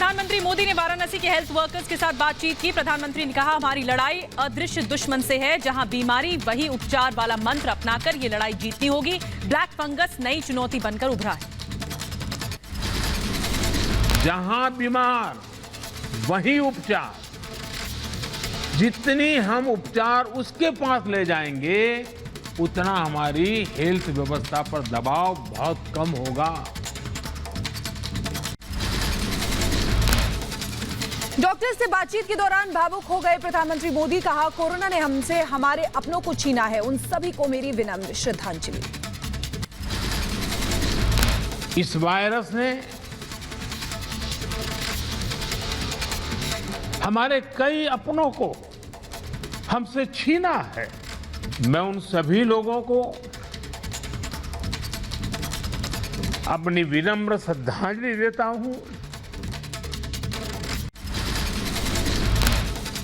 प्रधानमंत्री मोदी ने वाराणसी के हेल्थ वर्कर्स के साथ बातचीत की। प्रधानमंत्री ने कहा, हमारी लड़ाई अदृश्य दुश्मन से है, जहां बीमारी वही उपचार वाला मंत्र अपनाकर ये लड़ाई जीतनी होगी। ब्लैक फंगस नई चुनौती बनकर उभरा है। जहां बीमार वही उपचार, जितनी हम उपचार उसके पास ले जाएंगे उतना हमारी हेल्थ व्यवस्था पर दबाव बहुत कम होगा। डॉक्टर से बातचीत के दौरान भावुक हो गए प्रधानमंत्री मोदी। कहा, कोरोना ने हमसे हमारे अपनों को छीना है, उन सभी को मेरी विनम्र श्रद्धांजलि। इस वायरस ने हमारे कई अपनों को हमसे छीना है। मैं उन सभी लोगों को अपनी विनम्र श्रद्धांजलि देता हूं।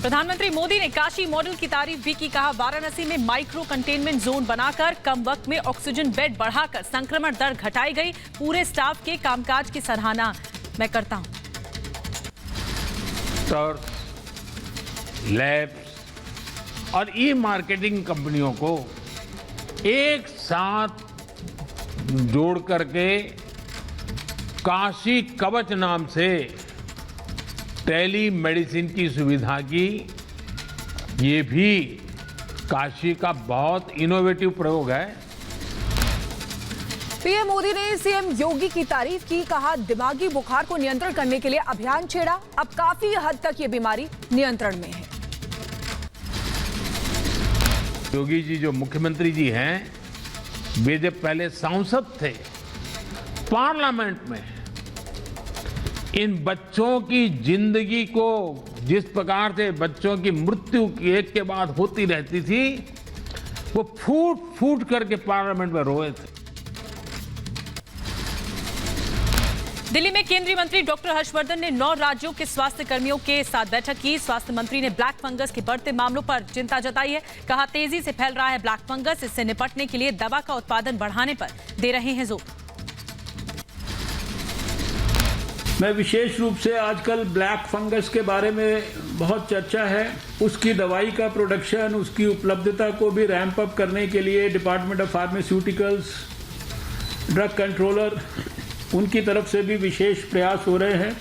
प्रधानमंत्री मोदी ने काशी मॉडल की तारीफ भी की। कहा, वाराणसी में माइक्रो कंटेनमेंट जोन बनाकर कम वक्त में ऑक्सीजन बेड बढ़ाकर संक्रमण दर घटाई गई। पूरे स्टाफ के कामकाज की सराहना मैं करता हूं। लैब्स और ई मार्केटिंग कंपनियों को एक साथ जोड़ करके काशी कवच नाम से टेली मेडिसिन की सुविधा की, ये भी काशी का बहुत इनोवेटिव प्रयोग है। पीएम मोदी ने सीएम योगी की तारीफ की। कहा, दिमागी बुखार को नियंत्रण करने के लिए अभियान छेड़ा, अब काफी हद तक ये बीमारी नियंत्रण में है। योगी जी जो मुख्यमंत्री जी हैं, वे जब पहले सांसद थे पार्लियामेंट में, इन बच्चों की जिंदगी को जिस प्रकार से बच्चों की मृत्यु एक के बाद होती रहती थी, वो फूट फूट करके पार्लियामेंट में रोए थे। दिल्ली में केंद्रीय मंत्री डॉक्टर हर्षवर्धन ने 9 राज्यों के स्वास्थ्य कर्मियों के साथ बैठक की। स्वास्थ्य मंत्री ने ब्लैक फंगस के बढ़ते मामलों पर चिंता जताई है। कहा, तेजी से फैल रहा है ब्लैक फंगस, इससे निपटने के लिए दवा का उत्पादन बढ़ाने पर दे रहे हैं जोर। मैं विशेष रूप से आजकल ब्लैक फंगस के बारे में बहुत चर्चा है, उसकी दवाई का प्रोडक्शन, उसकी उपलब्धता को भी रैंप अप करने के लिए department of pharmaceuticals, drug controller, उनकी तरफ से भी विशेष प्रयास हो रहे हैं।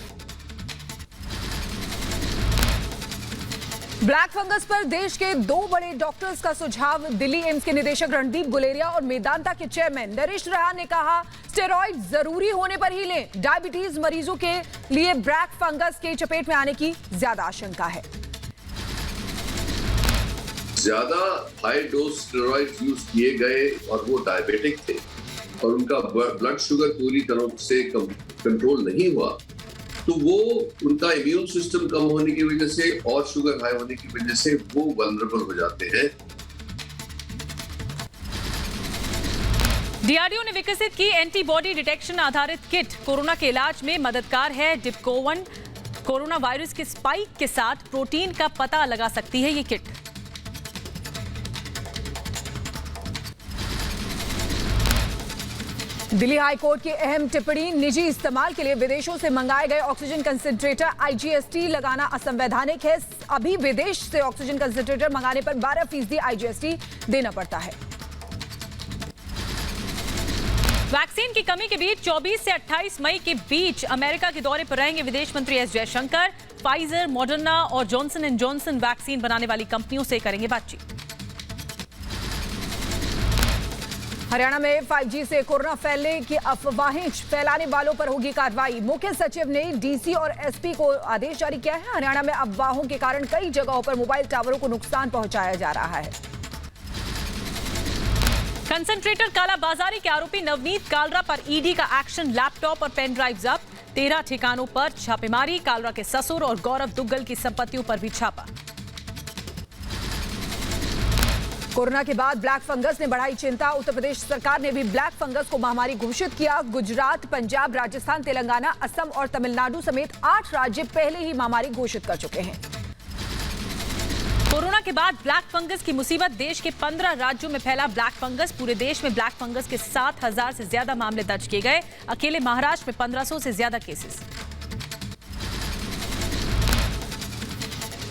ब्लैक फंगस पर देश के 2 बड़े डॉक्टर्स का सुझाव। दिल्ली एम्स के निदेशक रणदीप गुलेरिया और मेदांता के चेयरमैन नरेश रेहा ने कहा, स्टेरॉइड जरूरी होने पर ही लें। डायबिटीज मरीजों के लिए ब्लैक फंगस के चपेट में आने की ज्यादा आशंका है। ज्यादा हाई डोज स्टेरॉइड यूज किए गए और वो डायबिटिक थे और उनका ब्लड शुगर पूरी तरह से कंट्रोल नहीं हुआ, तो वो उनका इम्यून सिस्टम कम होने की वजह से और शुगर हाई होने की वजह से वो वल्नरेबल हो जाते हैं। डीआरडीओ ने विकसित की एंटीबॉडी डिटेक्शन आधारित किट कोरोना के इलाज में मददगार है। डिप्कोवन कोरोना वायरस के स्पाइक के साथ प्रोटीन का पता लगा सकती है ये किट। दिल्ली हाईकोर्ट की अहम टिप्पणी, निजी इस्तेमाल के लिए विदेशों से मंगाए गए ऑक्सीजन कंसंट्रेटर आईजीएसटी लगाना असंवैधानिक है। अभी विदेश से ऑक्सीजन कंसंट्रेटर मंगाने पर 12% आईजीएसटी देना पड़ता है। वैक्सीन की कमी के बीच 24 से 28 मई के बीच अमेरिका के दौरे पर रहेंगे विदेश मंत्री एस जयशंकर। फाइजर, मॉडर्ना और जॉनसन एंड जॉनसन वैक्सीन बनाने वाली कंपनियों से करेंगे बातचीत। हरियाणा में 5G से कोरोना फैलने की अफवाहें फैलाने वालों पर होगी कार्रवाई। मुख्य सचिव ने डीसी और एसपी को आदेश जारी किया है। हरियाणा में अफवाहों के कारण कई जगहों पर मोबाइल टावरों को नुकसान पहुंचाया जा रहा है। कंसंट्रेटर कालाबाजारी के आरोपी नवनीत कालरा पर ईडी का एक्शन। लैपटॉप और पेन ड्राइव जब्त, 13 ठिकानों पर छापेमारी। कालरा के ससुर और गौरव दुग्गल की संपत्तियों पर भी छापा। कोरोना के बाद ब्लैक फंगस ने बढ़ाई चिंता। उत्तर प्रदेश सरकार ने भी ब्लैक फंगस को महामारी घोषित किया। गुजरात, पंजाब, राजस्थान, तेलंगाना, असम और तमिलनाडु समेत 8 राज्य पहले ही महामारी घोषित कर चुके हैं। कोरोना के बाद ब्लैक फंगस की मुसीबत, देश के 15 राज्यों में फैला ब्लैक फंगस। पूरे देश में ब्लैक फंगस के 7,000 से ज्यादा मामले दर्ज किए गए। अकेले महाराष्ट्र में 1500 से ज्यादा केसेस।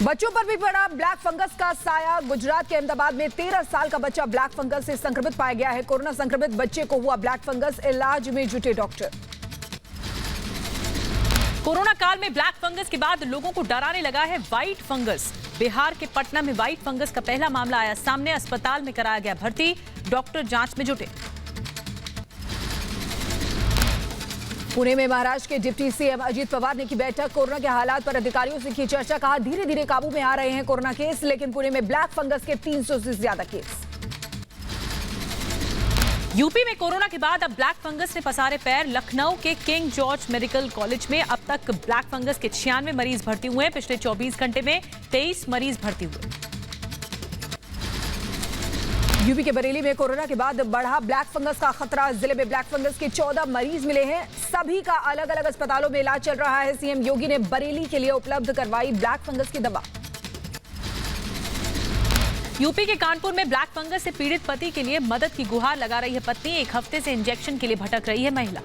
बच्चों पर भी पड़ा ब्लैक फंगस का साया। गुजरात के अहमदाबाद में 13 साल का बच्चा ब्लैक फंगस से संक्रमित पाया गया है। कोरोना संक्रमित बच्चे को हुआ ब्लैक फंगस, इलाज में जुटे डॉक्टर। कोरोना काल में ब्लैक फंगस के बाद लोगों को डराने लगा है व्हाइट फंगस। बिहार के पटना में व्हाइट फंगस का पहला मामला आया सामने। अस्पताल में कराया गया भर्ती, डॉक्टर जांच में जुटे। पुणे में महाराष्ट्र के डिप्टी सीएम अजित पवार ने की बैठक। कोरोना के हालात पर अधिकारियों से की चर्चा। कहा धीरे धीरे काबू में आ रहे हैं कोरोना केस, लेकिन पुणे में ब्लैक फंगस के 300 से ज्यादा केस। यूपी में कोरोना के बाद अब ब्लैक फंगस ने पसारे पैर। लखनऊ के किंग जॉर्ज मेडिकल कॉलेज में अब तक ब्लैक फंगस के 96 मरीज भर्ती हुए हैं। पिछले 24 घंटे में 23 मरीज भर्ती हुए। यूपी के बरेली में कोरोना के बाद बढ़ा ब्लैक फंगस का खतरा। जिले में ब्लैक फंगस के 14 मरीज मिले हैं। सभी का अलग अलग अस्पतालों में इलाज चल रहा है। सीएम योगी ने बरेली के लिए उपलब्ध करवाई ब्लैक फंगस की दवा। यूपी के कानपुर में ब्लैक फंगस से पीड़ित पति के लिए मदद की गुहार लगा रही है पत्नी। 1 हफ्ते से इंजेक्शन के लिए भटक रही है महिला।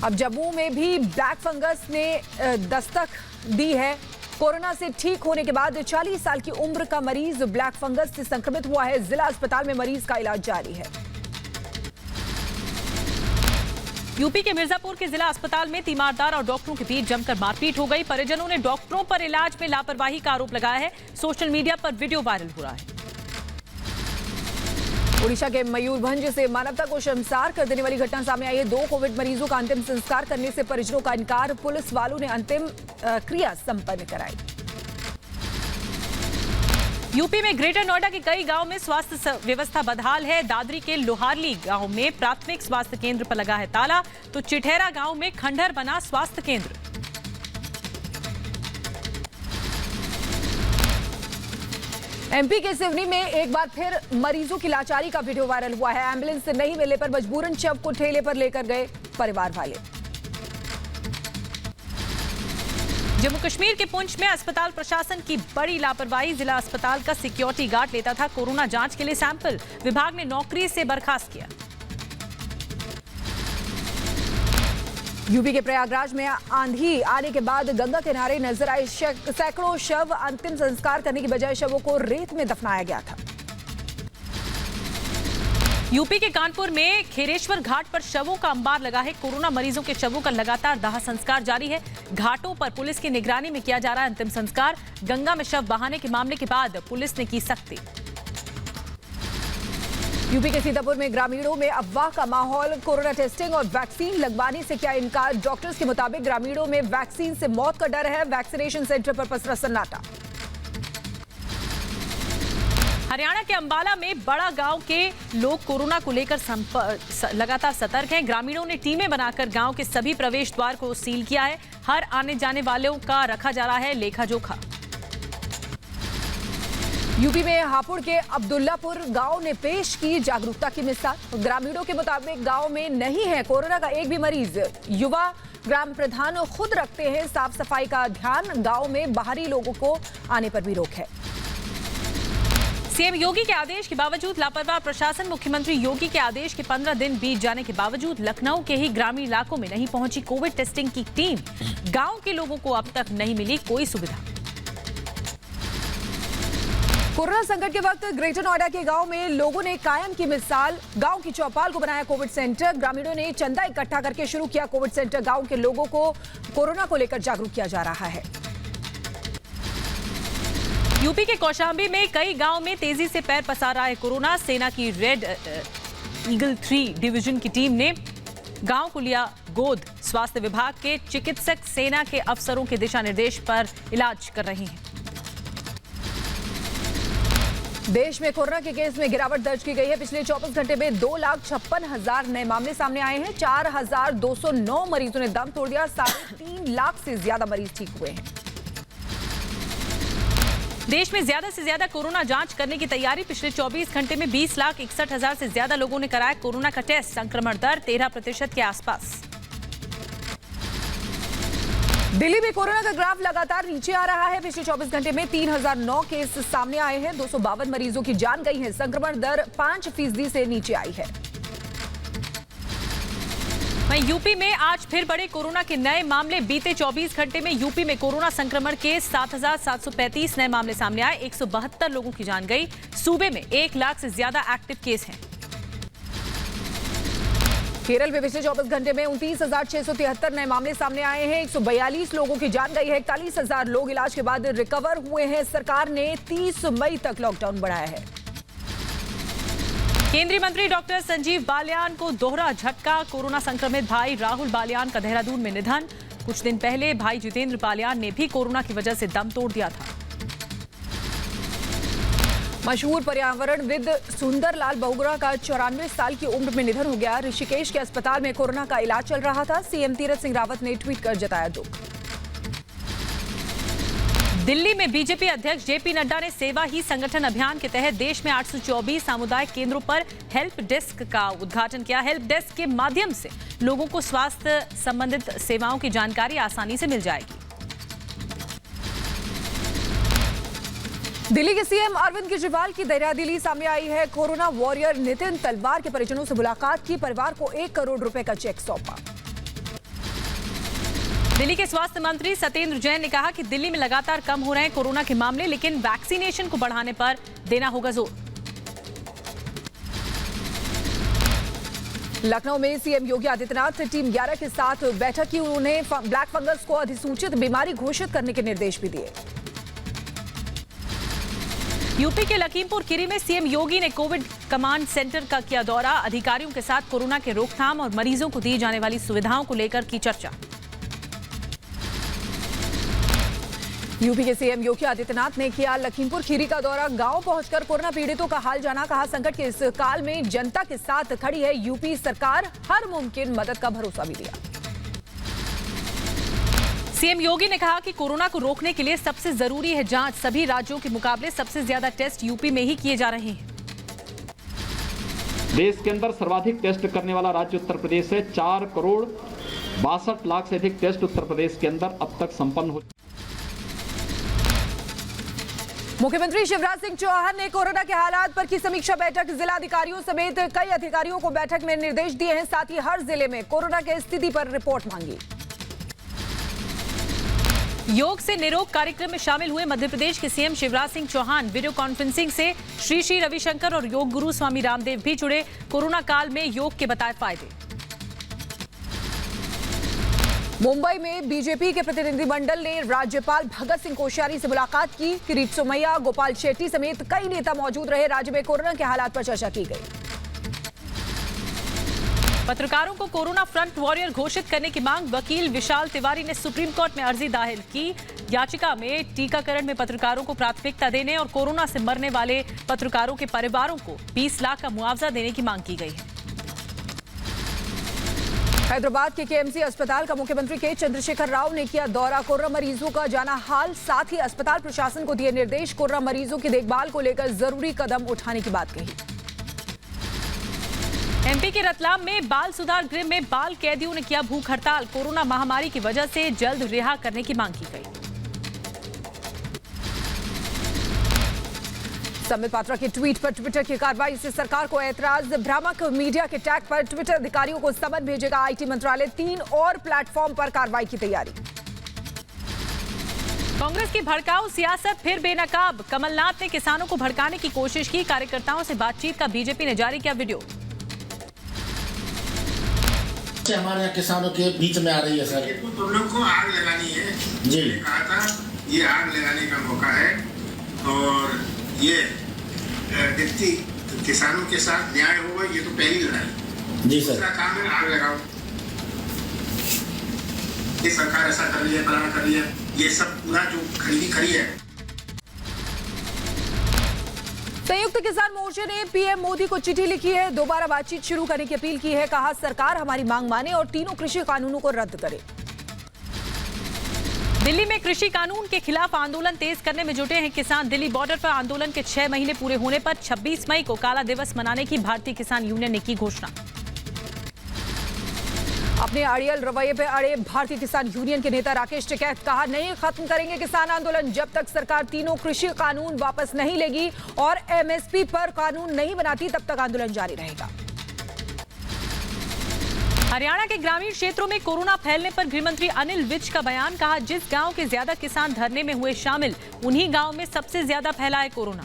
अब जम्मू में भी ब्लैक फंगस ने दस्तक दी है। कोरोना से ठीक होने के बाद 40 साल की उम्र का मरीज ब्लैक फंगस से संक्रमित हुआ है। जिला अस्पताल में मरीज का इलाज जारी है। यूपी के मिर्जापुर के जिला अस्पताल में तीमारदार और डॉक्टरों के बीच जमकर मारपीट हो गई। परिजनों ने डॉक्टरों पर इलाज में लापरवाही का आरोप लगाया है। सोशल मीडिया पर वीडियो वायरल हो रहा है। ओडिशा के मयूरभंज से मानवता को शर्मसार कर देने वाली घटना सामने आई है। 2 कोविड मरीजों का अंतिम संस्कार करने से परिजनों का इनकार। पुलिस वालों ने अंतिम क्रिया संपन्न कराई। यूपी में ग्रेटर नोएडा के कई गांव में स्वास्थ्य व्यवस्था बदहाल है। दादरी के लोहारली गांव में प्राथमिक स्वास्थ्य केंद्र पर लगा है ताला, तो चिठेरा गांव में खंडहर बना स्वास्थ्य केंद्र। एमपी के सिवनी में एक बार फिर मरीजों की लाचारी का वीडियो वायरल हुआ है। एम्बुलेंस से नहीं मिलने पर मजबूरन शव को ठेले पर लेकर गए परिवार वाले। जम्मू कश्मीर के पुंछ में अस्पताल प्रशासन की बड़ी लापरवाही। जिला अस्पताल का सिक्योरिटी गार्ड लेता था कोरोना जांच के लिए सैंपल। विभाग ने नौकरी से बर्खास्त किया। यूपी के प्रयागराज में आंधी आने के बाद गंगा किनारे नजर आए सैकड़ों शव। अंतिम संस्कार करने की बजाय शवों को रेत में दफनाया गया था। यूपी के कानपुर में खेरेश्वर घाट पर शवों का अंबार लगा है। कोरोना मरीजों के शवों का लगातार दाह संस्कार जारी है। घाटों पर पुलिस की निगरानी में किया जा रहा है अंतिम संस्कार। गंगा में शव बहाने के मामले के बाद पुलिस ने की सख्ती। यूपी के सीतापुर में ग्रामीणों में अफवाह का माहौल। कोरोना टेस्टिंग और वैक्सीन लगवाने से क्या इनकार। डॉक्टर्स के मुताबिक ग्रामीणों में वैक्सीन से मौत का डर है। वैक्सीनेशन सेंटर पर पसरा सन्नाटा। हरियाणा के अंबाला में बड़ा गांव के लोग कोरोना को लेकर लगातार सतर्क हैं। ग्रामीणों ने टीमें बनाकर गांव के सभी प्रवेश द्वार को सील किया है। हर आने जाने वालों का रखा जा रहा है लेखा जोखा। यूपी में हापुड़ के अब्दुल्लापुर गांव ने पेश की जागरूकता की मिसाल। ग्रामीणों के मुताबिक गांव में नहीं है कोरोना का एक भी मरीज। युवा ग्राम प्रधान खुद रखते हैं साफ सफाई का ध्यान। गांव में बाहरी लोगों को आने पर भी रोक है। सीएम योगी के आदेश के बावजूद लापरवाह प्रशासन। मुख्यमंत्री योगी के आदेश के 15 दिन बीत जाने के बावजूद लखनऊ के ही ग्रामीण इलाकों में नहीं पहुंची कोविड टेस्टिंग की टीम। गांव के लोगों को अब तक नहीं मिली कोई सुविधा। कोरोना संकट के वक्त ग्रेटर नोएडा के गांव में लोगों ने कायम की मिसाल। गांव की चौपाल को बनाया कोविड सेंटर। ग्रामीणों ने चंदा इकट्ठा करके शुरू किया कोविड सेंटर। गांव के लोगों को कोरोना को लेकर जागरूक किया जा रहा है। यूपी के कौशाम्बी में कई गांव में तेजी से पैर पसार रहा है कोरोना। सेना की रेड ईगल 3 डिवीजन की टीम ने गांव को लिया गोद। स्वास्थ्य विभाग के चिकित्सक सेना के अफसरों के दिशा निर्देश पर इलाज कर रहे हैं। देश में कोरोना के केस में गिरावट दर्ज की गई है। पिछले 24 घंटे में 2,56,000 नए मामले सामने आए हैं। 4,209 मरीजों ने दम तोड़ दिया। 3.5 लाख से ज्यादा मरीज ठीक हुए हैं। देश में ज्यादा से ज्यादा कोरोना जांच करने की तैयारी। पिछले 24 घंटे में 20,61,000 से ज्यादा लोगों ने कराया कोरोना का टेस्ट। संक्रमण दर 13% के आसपास। दिल्ली में कोरोना का ग्राफ लगातार नीचे आ रहा है। पिछले 24 घंटे में 3,009 केस सामने आए हैं। 252 मरीजों की जान गई है। संक्रमण दर 5% से नीचे आई है। वहीं यूपी में आज फिर बढ़े कोरोना के नए मामले। बीते 24 घंटे में यूपी में कोरोना संक्रमण के 7,735 नए मामले सामने आए। 172 लोगों की जान गई। सूबे में 1 लाख से ज्यादा एक्टिव केस हैं। केरल में पिछले 24 घंटे में 29,673 नए मामले सामने आए हैं। 142 लोगों की जान गई है। 41,000 लोग इलाज के बाद रिकवर हुए हैं। सरकार ने 30 मई तक लॉकडाउन बढ़ाया है। केंद्रीय मंत्री डॉक्टर संजीव बालियान को दोहरा झटका। कोरोना संक्रमित भाई राहुल बालियान का देहरादून में निधन। कुछ दिन पहले भाई जितेंद्र बालियान ने भी कोरोना की वजह से दम तोड़ दिया था। मशहूर पर्यावरणविद सुंदरलाल बहुगुणा का 94 साल की उम्र में निधन हो गया। ऋषिकेश के अस्पताल में कोरोना का इलाज चल रहा था। सीएम तीरथ सिंह रावत ने ट्वीट कर जताया दुख। दिल्ली में बीजेपी अध्यक्ष जेपी नड्डा ने सेवा ही संगठन अभियान के तहत देश में 824 सामुदायिक केंद्रों पर हेल्प डेस्क का उद्घाटन किया। हेल्प डेस्क के माध्यम से लोगों को स्वास्थ्य संबंधित सेवाओं की जानकारी आसानी से मिल जाएगी। दिल्ली के सीएम अरविंद केजरीवाल की दरियादिली सामने आई है। कोरोना वॉरियर नितिन तलवार के परिजनों से मुलाकात की। परिवार को 1 करोड़ रुपए का चेक सौंपा। दिल्ली के स्वास्थ्य मंत्री सत्येंद्र जैन ने कहा कि दिल्ली में लगातार कम हो रहे हैं कोरोना के मामले, लेकिन वैक्सीनेशन को बढ़ाने पर देना होगा जोर। लखनऊ में सीएम योगी आदित्यनाथ टीम 11 के साथ बैठक की। उन्होंने ब्लैक फंगस को अधिसूचित बीमारी घोषित करने के निर्देश भी दिए। यूपी के लखीमपुर खीरी में सीएम योगी ने कोविड कमांड सेंटर का किया दौरा। अधिकारियों के साथ कोरोना के रोकथाम और मरीजों को दी जाने वाली सुविधाओं को लेकर की चर्चा। यूपी के सीएम योगी आदित्यनाथ ने किया लखीमपुर खीरी का दौरा। गांव पहुंचकर कोरोना पीड़ितों का हाल जाना। कहा, संकट के इस काल में जनता के साथ खड़ी है यूपी सरकार। हर मुमकिन मदद का भरोसा भी दिया। सीएम योगी ने कहा कि कोरोना को रोकने के लिए सबसे जरूरी है जांच। सभी राज्यों के मुकाबले सबसे ज्यादा टेस्ट यूपी में ही किए जा रहे हैं। देश के अंदर सर्वाधिक टेस्ट करने वाला राज्य उत्तर प्रदेश है। 4,62,00,000 से अधिक टेस्ट उत्तर प्रदेश के अंदर अब तक संपन्न हो। मुख्यमंत्री शिवराज सिंह चौहान ने कोरोना के हालात पर की समीक्षा बैठक। जिला अधिकारियों समेत कई अधिकारियों को बैठक में निर्देश दिए हैं। साथ ही हर जिले में कोरोना की स्थिति पर रिपोर्ट मांगी। योग से निरोग कार्यक्रम में शामिल हुए मध्य प्रदेश के CM Shivraj Singh Chouhan. Video conferencing से श्री श्री रविशंकर और योग गुरु स्वामी रामदेव भी जुड़े। कोरोना काल में योग के बताए फायदे। मुंबई में बीजेपी के प्रतिनिधिमंडल ने राज्यपाल भगत सिंह कोश्यारी से मुलाकात की। किरीट सोमैया, गोपाल शेट्टी समेत कई नेता मौजूद रहे। राज्य में कोरोना के हालात पर चर्चा की गई। पत्रकारों को कोरोना फ्रंट वॉरियर घोषित करने की मांग। वकील विशाल तिवारी ने सुप्रीम कोर्ट में अर्जी दाखिल की। याचिका में टीकाकरण में पत्रकारों को प्राथमिकता देने और कोरोना से मरने वाले पत्रकारों के परिवारों को 20 लाख का मुआवजा देने की मांग की गई है। हैदराबाद के केएमसी अस्पताल का मुख्यमंत्री के चंद्रशेखर राव ने किया दौरा। कोरोना मरीजों का जाना हाल। साथ ही अस्पताल प्रशासन को दिए निर्देश। कोरोना मरीजों की देखभाल को लेकर जरूरी कदम उठाने की बात कही। एमपी के रतलाम में बाल सुधार गृह में बाल कैदियों ने किया भूख हड़ताल। कोरोना महामारी की वजह से जल्द रिहा करने की मांग की गई। संबित पात्रा के ट्वीट पर ट्विटर की कार्रवाई से सरकार को ऐतराज। भ्रामक मीडिया के टैग पर ट्विटर अधिकारियों को समन भेजेगा आईटी मंत्रालय। 3 और प्लेटफॉर्म पर कार्रवाई की तैयारी। कांग्रेस की भड़काऊ सियासत फिर बेनकाब। कमलनाथ ने किसानों को भड़काने की कोशिश की। कार्यकर्ताओं से बातचीत का बीजेपी ने जारी किया वीडियो। हमारे यहाँ किसानों के बीच में आ रही है सर। तुम लोग को आग लगानी है जी। कहा था ये आग लगाने का मौका है और ये व्यक्ति किसानों के साथ न्याय होगा। ये तो पहली लड़ाई। जी सर। दूसरा काम है आग लगाओ। ये सरकार ऐसा कर रही है, फलाना कर रही है, ये सब पूरा जो खरी है। संयुक्त किसान मोर्चे ने पीएम मोदी को चिट्ठी लिखी है। दोबारा बातचीत शुरू करने की अपील की है। कहा, सरकार हमारी मांग माने और तीनों कृषि कानूनों को रद्द करे। दिल्ली में कृषि कानून के खिलाफ आंदोलन तेज करने में जुटे हैं किसान। दिल्ली बॉर्डर पर आंदोलन के 6 महीने पूरे होने पर 26 मई को काला दिवस मनाने की भारतीय किसान यूनियन ने की घोषणा। अपने अड़ियल रवैये पे अड़े भारतीय किसान यूनियन के नेता राकेश टिकैत। कहा, नहीं खत्म करेंगे किसान आंदोलन जब तक सरकार तीनों कृषि कानून वापस नहीं लेगी और एमएसपी पर कानून नहीं बनाती, तब तक आंदोलन जारी रहेगा। हरियाणा के ग्रामीण क्षेत्रों में कोरोना फैलने पर गृह मंत्री अनिल विज का बयान। कहा, जिस गांव के ज्यादा किसान धरने में हुए शामिल, उन्हीं गांव में सबसे ज्यादा फैला है कोरोना।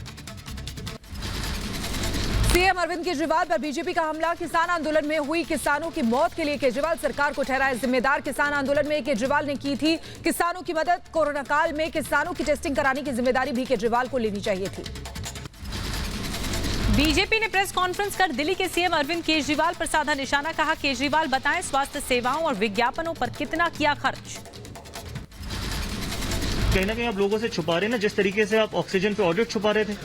सीएम अरविंद केजरीवाल पर बीजेपी का हमला। किसान आंदोलन में हुई किसानों की मौत के लिए केजरीवाल सरकार को ठहराया जिम्मेदार। किसान आंदोलन में केजरीवाल ने की थी किसानों की मदद। कोरोना काल में किसानों की टेस्टिंग कराने की जिम्मेदारी भी केजरीवाल को लेनी चाहिए थी। बीजेपी ने प्रेस कॉन्फ्रेंस कर दिल्ली के सीएम अरविंद केजरीवाल पर साधा निशाना। कहा, केजरीवाल बताएं स्वास्थ्य सेवाओं और विज्ञापनों पर कितना किया खर्च। कहीं ना कहीं आप लोगों से छुपा रहे हैं ना, जिस तरीके से आप ऑक्सीजन पे ऑडिट छुपा रहे थे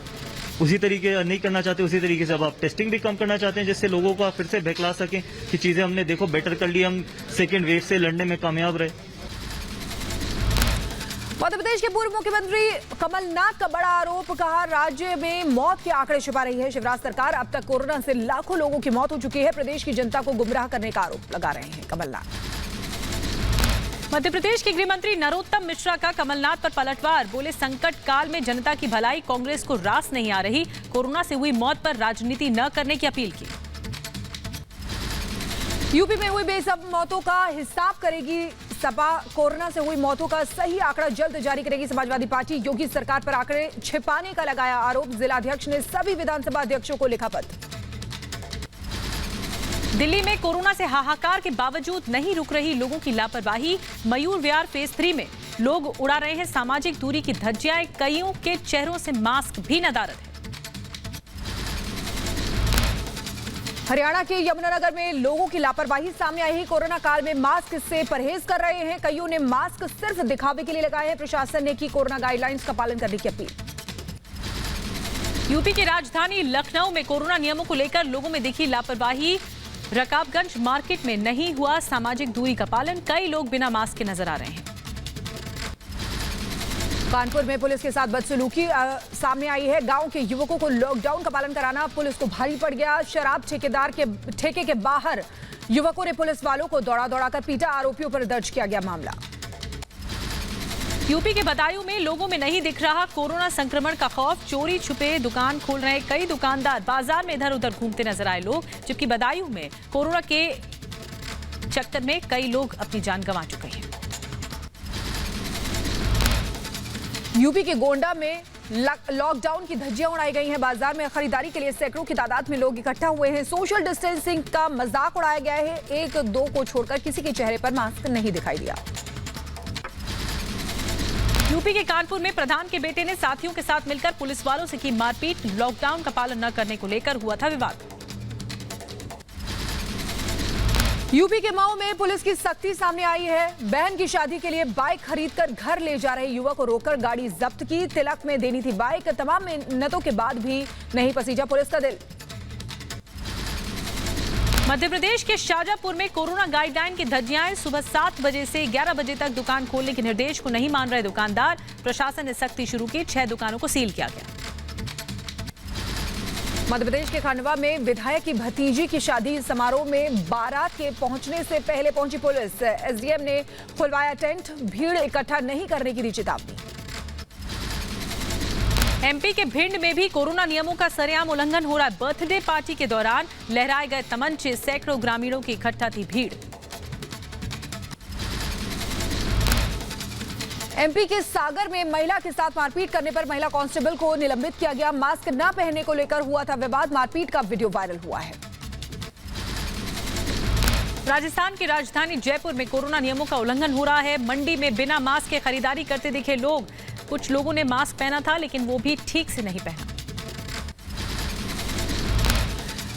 उसी तरीके नहीं करना चाहते, उसी तरीके से अब आप टेस्टिंग भी कम करना चाहते हैं, जिससे लोगों को आप फिर से बहला सकें कि चीजें हमने देखो बेटर कर ली, हम सेकेंड वेव से लड़ने में कामयाब रहे। मध्य प्रदेश के पूर्व मुख्यमंत्री कमलनाथ का बड़ा आरोप। कहा, राज्य में मौत के आंकड़े छुपा रही है शिवराज सरकार। अब तक कोरोना से लाखों लोगों की मौत हो चुकी है। प्रदेश की जनता को गुमराह करने का आरोप लगा रहे हैं कमलनाथ। मध्य प्रदेश के गृह मंत्री नरोत्तम मिश्रा का कमलनाथ पर पलटवार। बोले, संकट काल में जनता की भलाई कांग्रेस को रास नहीं आ रही। कोरोना से हुई मौत पर राजनीति न करने की अपील की। यूपी में हुई बेसब मौतों का हिसाब करेगी सपा। कोरोना से हुई मौतों का सही आंकड़ा जल्द जारी करेगी समाजवादी पार्टी। योगी सरकार पर आंकड़े छिपाने का लगाया आरोप। जिलाध्यक्ष ने सभी विधानसभा अध्यक्षों को लिखा पत्र। दिल्ली में कोरोना से हाहाकार के बावजूद नहीं रुक रही लोगों की लापरवाही। मयूर विहार फेज 3 में लोग उड़ा रहे हैं सामाजिक दूरी की धज्जियां। कईयों के चेहरों से मास्क भी नदारद है। हरियाणा के यमुनानगर में लोगों की लापरवाही सामने आई है। कोरोना काल में मास्क से परहेज कर रहे हैं। कईयों ने मास्क सिर्फ दिखावे के लिए लगाए हैं। प्रशासन ने की कोरोना गाइडलाइंस का पालन करने की अपील। यूपी की राजधानी लखनऊ में कोरोना नियमों को लेकर लोगों में दिखी लापरवाही। रकाबगंज मार्केट में नहीं हुआ सामाजिक दूरी का पालन। कई लोग बिना मास्क के नजर आ रहे हैं। कानपुर में पुलिस के साथ बदसलूकी सामने आई है। गांव के युवकों को लॉकडाउन का पालन कराना पुलिस को भारी पड़ गया। शराब ठेकेदार के ठेके के बाहर युवकों ने पुलिस वालों को दौड़ा कर पीटा। आरोपियों पर दर्ज किया गया मामला। यूपी के बदायूं में लोगों में नहीं दिख रहा कोरोना संक्रमण का खौफ। चोरी छुपे दुकान खोल रहे कई दुकानदार। बाजार में इधर उधर घूमते नजर आए लोग। जबकि बदायूं में कोरोना के चक्कर में कई लोग अपनी जान गंवा चुके हैं। यूपी के गोंडा में लॉकडाउन की धज्जियां उड़ाई गई हैं। बाजार में खरीदारी के लिए सैकड़ों की तादाद में लोग इकट्ठा हुए हैं। सोशल डिस्टेंसिंग का मजाक उड़ाया गया है। एक दो को छोड़कर किसी के चेहरे पर मास्क नहीं दिखाई दिया। यूपी के कानपुर में प्रधान के बेटे ने साथियों के साथ मिलकर पुलिस वालों से की मारपीट। लॉकडाउन का पालन न करने को लेकर हुआ था विवाद। यूपी के मऊ में पुलिस की सख्ती सामने आई है। बहन की शादी के लिए बाइक खरीदकर घर ले जा रहे युवक को रोककर गाड़ी जब्त की। तिलक में देनी थी बाइक। तमाम मिन्नतों के बाद भी नहीं पसीजा पुलिस का दिल। मध्य प्रदेश के शाजापुर में कोरोना गाइडलाइन की धज्जियां। सुबह 7 बजे से 11 बजे तक दुकान खोलने के निर्देश को नहीं मान रहे दुकानदार। प्रशासन ने सख्ती शुरू की। 6 दुकानों को सील किया गया। मध्य प्रदेश के खंडवा में विधायक की भतीजी की शादी समारोह में बारात के पहुंचने से पहले पहुंची पुलिस। एसडीएम ने खुलवाया टेंट। भीड़ इकट्ठा नहीं करने की दी चेतावनी। एमपी के भिंड में भी कोरोना नियमों का सरेआम उल्लंघन हो रहा है। बर्थडे पार्टी के दौरान लहराए गए तमंचे। सैकड़ों ग्रामीणों की इकट्ठा थी भीड़। एमपी के सागर में महिला के साथ मारपीट करने पर महिला कांस्टेबल को निलंबित किया गया। मास्क न पहनने को लेकर हुआ था विवाद। मारपीट का वीडियो वायरल हुआ है। राजस्थान की राजधानी जयपुर में कोरोना नियमों का उल्लंघन हो रहा है। मंडी में बिना मास्क के खरीदारी करते दिखे लोग। कुछ लोगों ने मास्क पहना था लेकिन वो भी ठीक से नहीं पहना।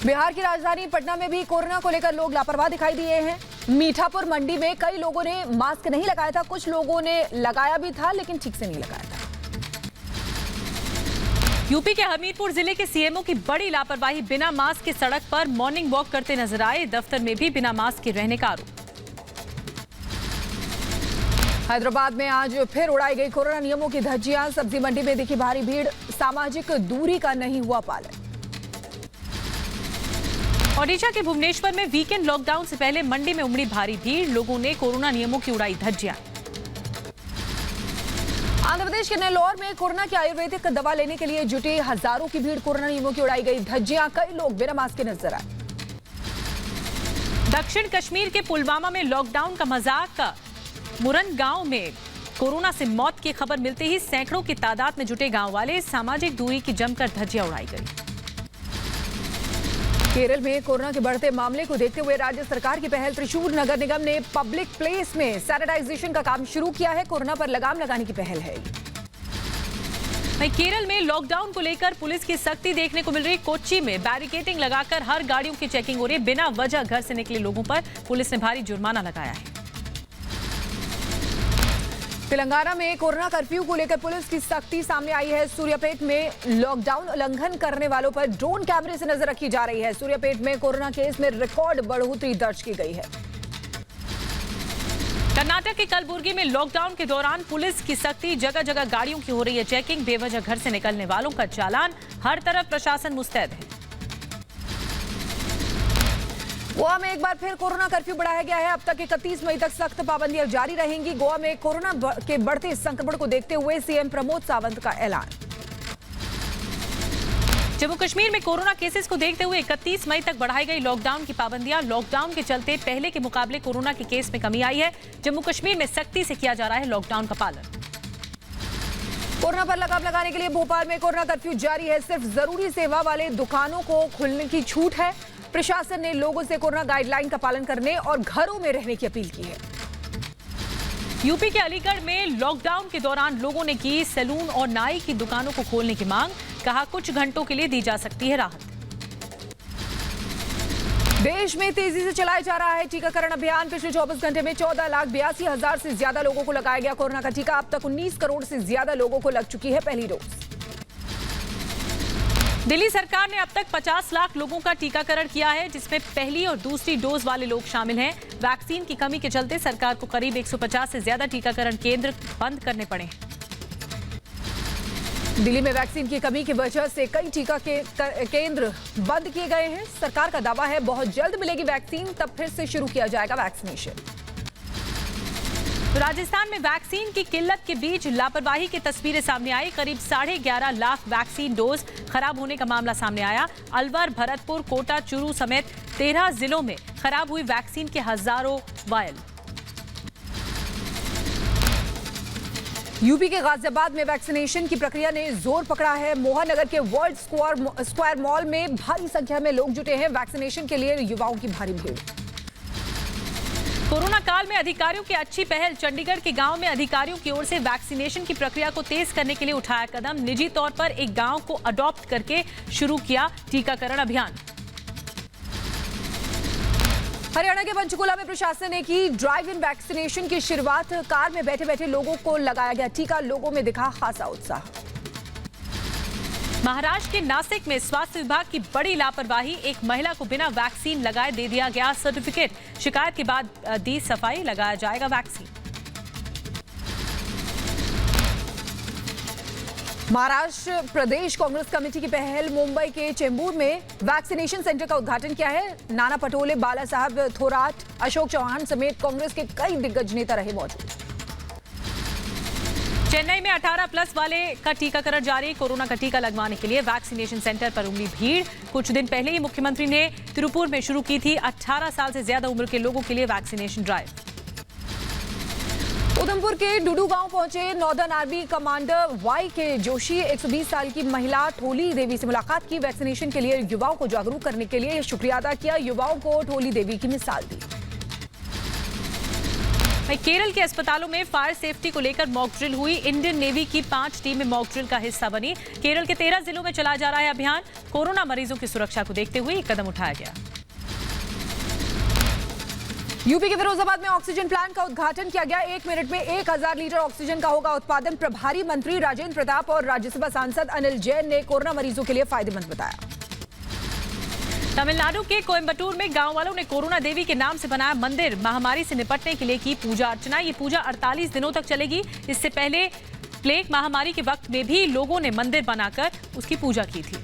बिहार की राजधानी पटना में भी कोरोना को लेकर लोग लापरवाह दिखाई दिए हैं। मीठापुर मंडी में कई लोगों ने मास्क नहीं लगाया था। कुछ लोगों ने लगाया भी था लेकिन ठीक से नहीं लगाया था। यूपी के हमीरपुर जिले के सीएमओ की बड़ी लापरवाही। बिना मास्क के सड़क पर मॉर्निंग वॉक करते नजर आए। दफ्तर में भी बिना मास्क के रहने का आरोप। हैदराबाद में आज फिर उड़ाई गई कोरोना नियमों की धज्जियां। सब्जी मंडी में दिखी भारी भीड़। सामाजिक दूरी का नहीं हुआ पालन। ओडिशा के भुवनेश्वर में वीकेंड लॉकडाउन से पहले मंडी में उमड़ी भारी भीड़। लोगों ने कोरोना नियमों की उड़ाई धज्जियां। आंध्र प्रदेश के नेल्लोर में कोरोना की आयुर्वेदिक दवा लेने के लिए जुटी हजारों की भीड़। कोरोना नियमों की उड़ाई गई धज्जियां। कई लोग बिना मास्क के नजर आए। दक्षिण कश्मीर के पुलवामा में लॉकडाउन का मजाक। मुरन गांव में कोरोना से मौत की खबर मिलते ही सैकड़ों की तादाद में जुटे गांव वाले। सामाजिक दूरी की जमकर धज्जियां उड़ाई गई। केरल में कोरोना के बढ़ते मामले को देखते हुए राज्य सरकार की पहल त्रिशूर नगर निगम ने पब्लिक प्लेस में सैनिटाइजेशन का काम शुरू किया है। कोरोना पर लगाम लगाने की पहल है। केरल में लॉकडाउन को लेकर पुलिस की सख्ती देखने को मिल रही। कोच्चि में बैरिकेडिंग लगाकर हर गाड़ियों की चेकिंग हो रही है। बिना वजह घर से निकले लोगों पर पुलिस ने भारी जुर्माना लगाया है। तेलंगाना में कोरोना कर्फ्यू को लेकर पुलिस की सख्ती सामने आई है। सूर्यापेट में लॉकडाउन उल्लंघन करने वालों पर ड्रोन कैमरे से नजर रखी जा रही है। सूर्यापेट में कोरोना केस में रिकॉर्ड बढ़ोतरी दर्ज की गई है। कर्नाटक के कलबुर्गी में लॉकडाउन के दौरान पुलिस की सख्ती। जगह जगह गाड़ियों की हो रही है चेकिंग। बेवजह घर से निकलने वालों का चालान। हर तरफ प्रशासन मुस्तैद है। गोवा में एक बार फिर कोरोना कर्फ्यू बढ़ाया गया है। अब तक 31 मई तक सख्त पाबंदियां जारी रहेंगी। गोवा में कोरोना के बढ़ते संक्रमण को देखते हुए सीएम प्रमोद सावंत का ऐलान। जम्मू कश्मीर में कोरोना केसेस को देखते हुए 31 मई तक बढ़ाई गई लॉकडाउन की पाबंदियां। लॉकडाउन के चलते पहले के मुकाबले कोरोना के केस में कमी आई है। जम्मू कश्मीर में सख्ती से किया जा रहा है लॉकडाउन का पालन। कोरोना पर लगाम लगाने के लिए भोपाल में कोरोना कर्फ्यू जारी है। सिर्फ जरूरी सेवा वाले दुकानों को खुलने की छूट है। प्रशासन ने लोगों से कोरोना गाइडलाइन का पालन करने और घरों में रहने की अपील की है। यूपी के अलीगढ़ में लॉकडाउन के दौरान लोगों ने की सैलून और नाई की दुकानों को खोलने की मांग। कहा कुछ घंटों के लिए दी जा सकती है राहत। देश में तेजी से चलाया जा रहा है टीकाकरण अभियान। पिछले 24 घंटे में 14,82,000 से ज्यादा लोगों को लगाया गया कोरोना का टीका। अब तक 19 करोड़ से ज्यादा लोगों को लग चुकी है पहली डोज। दिल्ली सरकार ने अब तक 50 लाख लोगों का टीकाकरण किया है, जिसमें पहली और दूसरी डोज वाले लोग शामिल हैं। वैक्सीन की कमी के चलते सरकार को करीब 150 से ज्यादा टीकाकरण केंद्र बंद करने पड़े। दिल्ली में वैक्सीन की कमी की वजह से कई टीका केंद्र बंद किए गए हैं। सरकार का दावा है बहुत जल्द मिलेगी वैक्सीन, तब फिर से शुरू किया जाएगा वैक्सीनेशन। राजस्थान में वैक्सीन की किल्लत के बीच लापरवाही की तस्वीरें सामने आई। करीब 11.5 लाख वैक्सीन डोज खराब होने का मामला सामने आया। अलवर, भरतपुर, कोटा, चूरू समेत 13 जिलों में खराब हुई वैक्सीन के हजारों वायल। यूपी के गाजियाबाद में वैक्सीनेशन की प्रक्रिया ने जोर पकड़ा है। मोहननगर के वर्ल्ड स्क्वायर मॉल में भारी संख्या में लोग जुटे हैं। वैक्सीनेशन के लिए युवाओं की भारी भीड़। कोरोना काल में अधिकारियों की अच्छी पहल। चंडीगढ़ के गांव में अधिकारियों की ओर से वैक्सीनेशन की प्रक्रिया को तेज करने के लिए उठाया कदम। निजी तौर पर एक गांव को अडॉप्ट करके शुरू किया टीकाकरण अभियान। हरियाणा के पंचकुला में प्रशासन ने की ड्राइव इन वैक्सीनेशन की शुरुआत। कार में बैठे बैठे लोगों को लगाया गया टीका। लोगों में दिखा खासा उत्साह। महाराष्ट्र के नासिक में स्वास्थ्य विभाग की बड़ी लापरवाही। एक महिला को बिना वैक्सीन लगाए दे दिया गया सर्टिफिकेट। शिकायत के बाद दी सफाई, लगाया जाएगा वैक्सीन। महाराष्ट्र प्रदेश कांग्रेस कमेटी की पहल। मुंबई के चेंबूर में वैक्सीनेशन सेंटर का उद्घाटन किया है। नाना पटोले, बाला साहब थोराट, अशोक चौहान समेत कांग्रेस के कई दिग्गज नेता रहे मौजूद। चेन्नई में 18+ वाले का टीकाकरण जारी। कोरोना का टीका लगवाने के लिए वैक्सीनेशन सेंटर पर उमड़ी भीड़। कुछ दिन पहले ही मुख्यमंत्री ने तिरुपुर में शुरू की थी 18 साल से ज्यादा उम्र के लोगों के लिए वैक्सीनेशन ड्राइव। उधमपुर के डुडू गांव पहुंचे नॉर्दर्न आर्मी कमांडर वाई के जोशी। 120 साल की महिला ठोली देवी से मुलाकात की। वैक्सीनेशन के लिए युवाओं को जागरूक करने के लिए शुक्रिया अदा किया। युवाओं को ठोली देवी की मिसाल दी। केरल के अस्पतालों में फायर सेफ्टी को लेकर मॉक ड्रिल हुई। इंडियन नेवी की 5 टीमें मॉक ड्रिल का हिस्सा बनी। केरल के 13 जिलों में चलाया जा रहा है अभियान। कोरोना मरीजों की सुरक्षा को देखते हुए कदम उठाया गया। यूपी के फिरोजाबाद में ऑक्सीजन प्लांट का उद्घाटन किया गया। 1 मिनट में 1000 लीटर ऑक्सीजन का होगा उत्पादन। प्रभारी मंत्री राजेंद्र प्रताप और राज्यसभा सांसद अनिल जैन ने कोरोना मरीजों के लिए फायदेमंद बताया। तमिलनाडु के कोयम्बटूर में गांव वालों ने कोरोना देवी के नाम से बनाया मंदिर। महामारी से निपटने के लिए की पूजा अर्चना। ये पूजा 48 दिनों तक चलेगी। इससे पहले प्लेग महामारी के वक्त में भी लोगों ने मंदिर बनाकर उसकी पूजा की थी।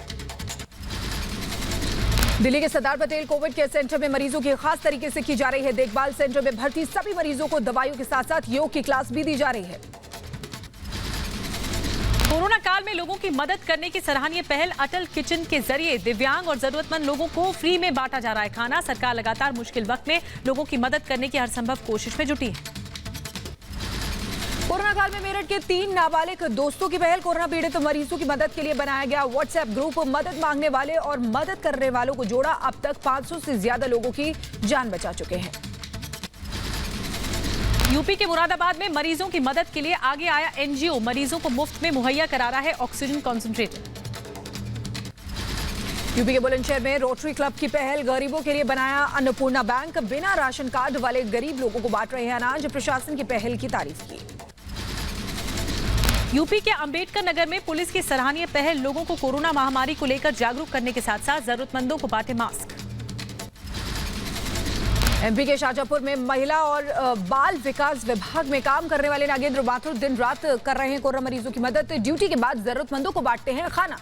दिल्ली के Sardar Patel Covid care centre में मरीजों की खास तरीके से की जा रही है देखभाल। सेंटर में भर्ती सभी मरीजों को दवाइयों के साथ साथ योग की क्लास भी दी जा रही है। कोरोना काल में लोगों की मदद करने की सराहनीय पहल अटल किचन के जरिए दिव्यांग और जरूरतमंद लोगों को फ्री में बांटा जा रहा है खाना। सरकार लगातार मुश्किल वक्त में लोगों की मदद करने की हर संभव कोशिश में जुटी है। कोरोना काल में मेरठ के 3 नाबालिग दोस्तों की पहल। कोरोना पीड़ित मरीजों की मदद के लिए बनाया गया व्हाट्सएप ग्रुप। मदद मांगने वाले और मदद करने वालों को जोड़ा। अब तक 500 से ज्यादा लोगों की जान बचा चुके हैं। यूपी के मुरादाबाद में मरीजों की मदद के लिए आगे आया एनजीओ। मरीजों को मुफ्त में मुहैया करा रहा है ऑक्सीजन कॉन्सेंट्रेटर। यूपी के बुलंदशहर में रोटरी क्लब की पहल। गरीबों के लिए बनाया अन्नपूर्णा बैंक। बिना राशन कार्ड वाले गरीब लोगों को बांट रहे हैं अनाज। प्रशासन की पहल की तारीफ की। यूपी के अंबेडकर नगर में पुलिस की सराहनीय पहल। लोगों को कोरोना महामारी को लेकर जागरूक करने के साथ साथ जरूरतमंदों को बांटे मास्क। एमपी के शाजापुर में महिला और बाल विकास विभाग में काम करने वाले नागेंद्र माथुर दिन रात कर रहे हैं कोरोना मरीजों की मदद। ड्यूटी के बाद जरूरतमंदों को बांटते हैं खाना।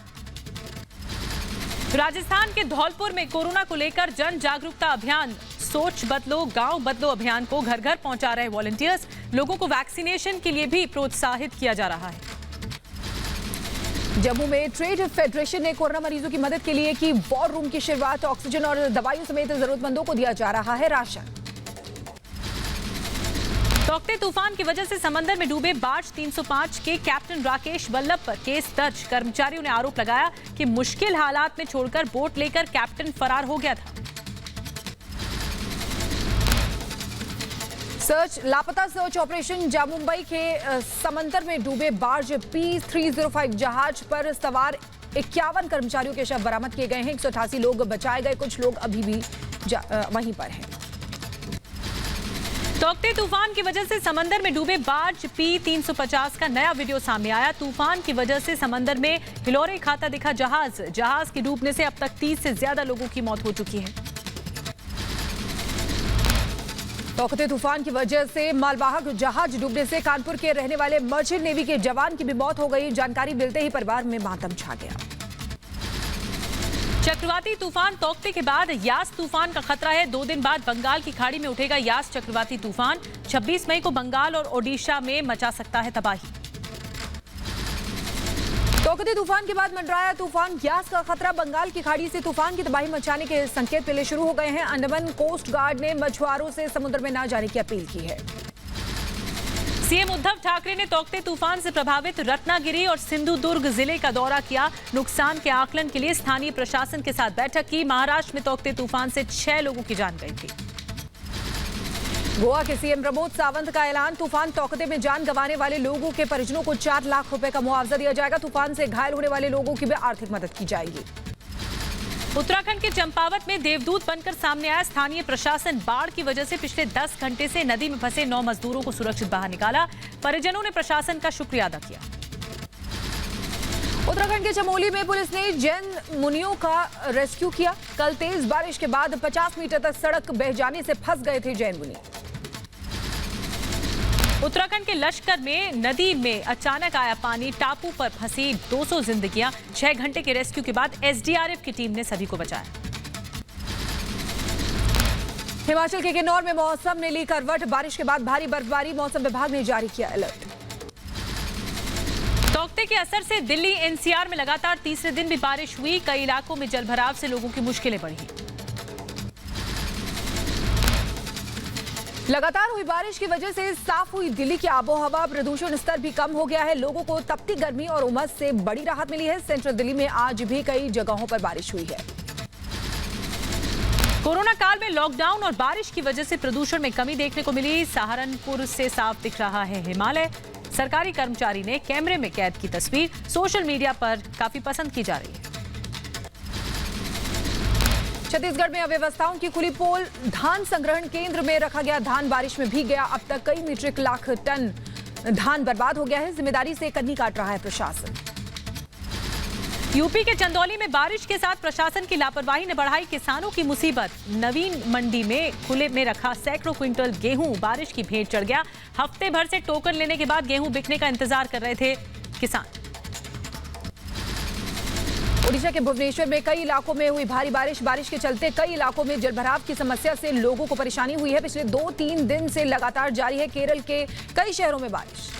राजस्थान के धौलपुर में कोरोना को लेकर जन जागरूकता अभियान सोच बदलो गांव बदलो अभियान को घर घर पहुंचा रहे वॉलंटियर्स। लोगों को वैक्सीनेशन के लिए भी प्रोत्साहित किया जा रहा है। जम्मू में ट्रेड फेडरेशन ने कोरोना मरीजों की मदद के लिए की वॉर रूम की शुरुआत। ऑक्सीजन और दवाइयों समेत जरूरतमंदों को दिया जा रहा है राशन। तौकते तूफान की वजह से समंदर में डूबे बार्ज 305 के कैप्टन राकेश वल्लभ पर केस दर्ज। कर्मचारियों ने आरोप लगाया कि मुश्किल हालात में छोड़कर बोट लेकर कैप्टन फरार हो गया था। लापता सर्च ऑपरेशन। जामुंबई के समंदर में डूबे बार्ज P305 जहाज पर सवार 51 कर्मचारियों के शव बरामद किए गए हैं। 188 लोग बचाए गए। कुछ लोग अभी भी वहीं पर हैं। तौकते तूफान की वजह से समंदर में डूबे बार्ज P350 का नया वीडियो सामने आया। तूफान की वजह से समंदर में हिलोरे खाता दिखा जहाज के डूबने से अब तक 30 से ज्यादा लोगों की मौत हो चुकी है। तौकते तूफान की वजह से मालवाहक जहाज डूबने से कानपुर के रहने वाले मर्चेंट नेवी के जवान की भी मौत हो गई। जानकारी मिलते ही परिवार में मातम छा गया। चक्रवाती तूफान तौकते के बाद यास तूफान का खतरा है। 2 दिन बाद बंगाल की खाड़ी में उठेगा यास चक्रवाती तूफान। 26 मई को बंगाल और ओडिशा में मचा सकता है तबाही। तौकते तूफान के बाद मंडराया तूफान यास का खतरा। बंगाल की खाड़ी से तूफान की तबाही मचाने के संकेत मिलने शुरू हो गए हैं। अंडमान कोस्ट गार्ड ने मछुआरों से समुद्र में न जाने की अपील की है। सीएम उद्धव ठाकरे ने तौकते तूफान से प्रभावित रत्नागिरी और सिंधुदुर्ग जिले का दौरा किया। नुकसान के आकलन के लिए स्थानीय प्रशासन के साथ बैठक की। महाराष्ट्र में तौकते तूफान से 6 लोगों की जान गई थी। गोवा के सीएम प्रमोद सावंत का ऐलान। तूफान तौकते में जान गंवाने वाले लोगों के परिजनों को 4 लाख रुपए का मुआवजा दिया जाएगा। तूफान से घायल होने वाले लोगों की भी आर्थिक मदद की जाएगी। उत्तराखंड के चंपावत में देवदूत बनकर सामने आया स्थानीय प्रशासन। बाढ़ की वजह से पिछले 10 घंटे से नदी में फंसे 9 मजदूरों को सुरक्षित बाहर निकाला। परिजनों ने प्रशासन का शुक्रिया अदा किया। उत्तराखंड के चमोली में पुलिस ने जैन मुनियों का रेस्क्यू किया। कल तेज बारिश के बाद 50 मीटर तक सड़क बह जाने से फंस गए थे जैन मुनि। उत्तराखंड के लश्कर में नदी में अचानक आया पानी। टापू पर फंसी 200 जिंदगियां। 6 घंटे के रेस्क्यू के बाद एसडीआरएफ की टीम ने सभी को बचाया। हिमाचल के किन्नौर में मौसम ने ली करवट। बारिश के बाद भारी बर्फबारी। मौसम विभाग ने जारी किया अलर्ट। तौकते के असर से दिल्ली एनसीआर में लगातार तीसरे दिन भी बारिश हुई। कई इलाकों में जलभराव से लोगों की मुश्किलें बढ़ी। लगातार हुई बारिश की वजह से साफ हुई दिल्ली की आबोहवा। प्रदूषण स्तर भी कम हो गया है। लोगों को तपती गर्मी और उमस से बड़ी राहत मिली है। सेंट्रल दिल्ली में आज भी कई जगहों पर बारिश हुई है। कोरोना काल में लॉकडाउन और बारिश की वजह से प्रदूषण में कमी देखने को मिली। सहारनपुर से साफ दिख रहा है हिमालय। सरकारी कर्मचारी ने कैमरे में कैद की तस्वीर सोशल मीडिया पर काफी पसंद की जा रही है। छत्तीसगढ़ में अव्यवस्थाओं की खुली पोल। धान संग्रहण केंद्र में रखा गया धान बारिश में भीग गया। अब तक कई मीट्रिक लाख टन धान बर्बाद हो गया है। जिम्मेदारी से कन्नी काट रहा है प्रशासन। यूपी के चंदौली में बारिश के साथ प्रशासन की लापरवाही ने बढ़ाई किसानों की मुसीबत। नवीन मंडी में खुले में रखा सैकड़ों क्विंटल गेहूं बारिश की भेंट चढ़ गया। हफ्ते भर से टोकन लेने के बाद गेहूं बिकने का इंतजार कर रहे थे किसान। ओडिशा के भुवनेश्वर में कई इलाकों में हुई भारी बारिश। बारिश के चलते कई इलाकों में जलभराव की समस्या से लोगों को परेशानी हुई है। पिछले 2-3 दिन से लगातार जारी है केरल के कई शहरों में बारिश।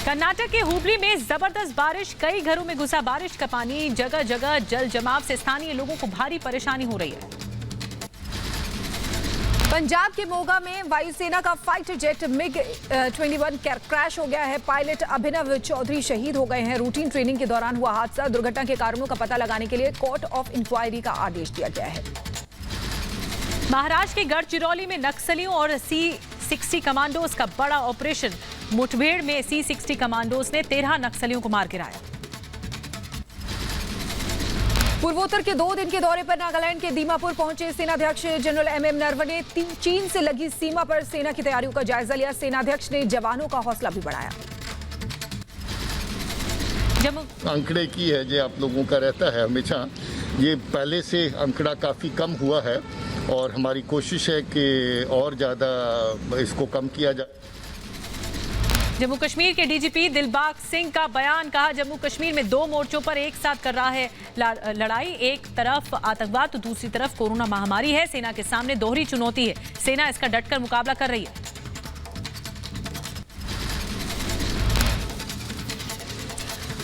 कर्नाटक के हुबली में जबरदस्त बारिश, कई घरों में घुसा बारिश का पानी, जगह जगह जल जमाव से स्थानीय लोगों को भारी परेशानी हो रही है। पंजाब के मोगा में वायुसेना का फाइटर जेट MiG-21 क्रैश हो गया है। पायलट अभिनव चौधरी शहीद हो गए हैं। रूटीन ट्रेनिंग के दौरान हुआ हादसा। दुर्घटना के कारणों का पता लगाने के लिए कोर्ट ऑफ इंक्वायरी का आदेश दिया गया है। महाराष्ट्र के गढ़चिरौली में नक्सलियों और C-60 कमांडोज का बड़ा ऑपरेशन। मुठभेड़ में C-60 कमांडोज ने 13 नक्सलियों को मार गिराया। पूर्वोत्तर के 2 दिन के दौरे पर नागालैंड के दीमापुर पहुंचे सेनाध्यक्ष जनरल MM नरवणे। चीन से लगी सीमा पर सेना की तैयारियों का जायजा लिया। सेनाध्यक्ष ने जवानों का हौसला भी बढ़ाया। आंकड़े की है जो आप लोगों का रहता है हमेशा, ये पहले से आंकड़ा काफी कम हुआ है और हमारी कोशिश है कि और ज्यादा इसको कम किया जाए। जम्मू कश्मीर के DGP दिलबाग सिंह का बयान, कहा जम्मू कश्मीर में 2 मोर्चों पर एक साथ कर रहा है लड़ाई। एक तरफ आतंकवाद तो दूसरी तरफ कोरोना महामारी है। सेना के सामने दोहरी चुनौती है, सेना इसका डटकर मुकाबला कर रही है।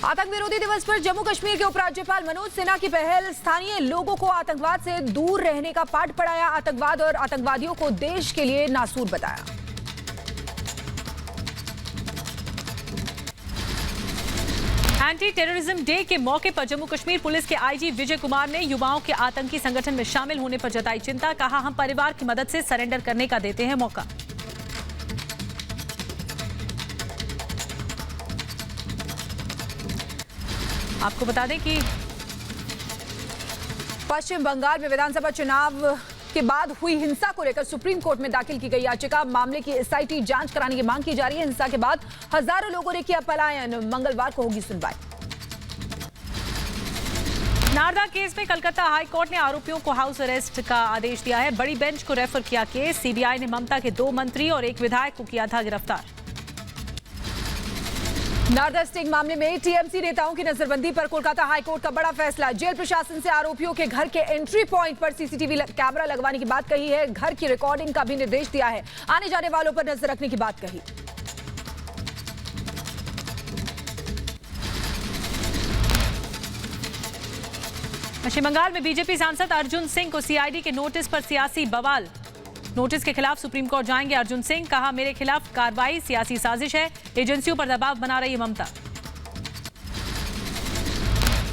आतंक विरोधी दिवस पर जम्मू कश्मीर के उपराज्यपाल मनोज सिन्हा की पहल, स्थानीय लोगों को आतंकवाद से दूर रहने का पाठ पढ़ाया। आतंकवाद और आतंकवादियों को देश के लिए नासूर बताया। एंटी टेररिज्म डे के मौके पर जम्मू कश्मीर पुलिस के IG विजय कुमार ने युवाओं के आतंकी संगठन में शामिल होने पर जताई चिंता। कहा हम परिवार की मदद से सरेंडर करने का देते हैं मौका। आपको बता दें कि पश्चिम बंगाल में विधानसभा चुनाव के बाद हुई हिंसा को लेकर सुप्रीम कोर्ट में दाखिल की गई याचिका, मामले की SIT जांच कराने की मांग की जा रही है। हिंसा के बाद हजारों लोगों ने किया पलायन। मंगलवार को होगी सुनवाई। नारदा केस में कलकत्ता हाई कोर्ट ने आरोपियों को हाउस अरेस्ट का आदेश दिया है। बड़ी बेंच को रेफर किया केस। CBI ने ममता के 2 मंत्री और 1 विधायक को किया था गिरफ्तार। नारदा स्टिंग मामले में TMC नेताओं की नजरबंदी पर कोलकाता हाईकोर्ट का बड़ा फैसला। जेल प्रशासन से आरोपियों के घर के एंट्री पॉइंट पर CCTV कैमरा लगवाने की बात कही है। घर की रिकॉर्डिंग का भी निर्देश दिया है। आने जाने वालों पर नजर रखने की बात कही। पश्चिम बंगाल में बीजेपी सांसद अर्जुन सिंह को CID के नोटिस पर सियासी बवाल। नोटिस के खिलाफ सुप्रीम कोर्ट जाएंगे अर्जुन सिंह। कहा मेरे खिलाफ कार्रवाई सियासी साजिश है, एजेंसियों पर दबाव बना रही है ममता।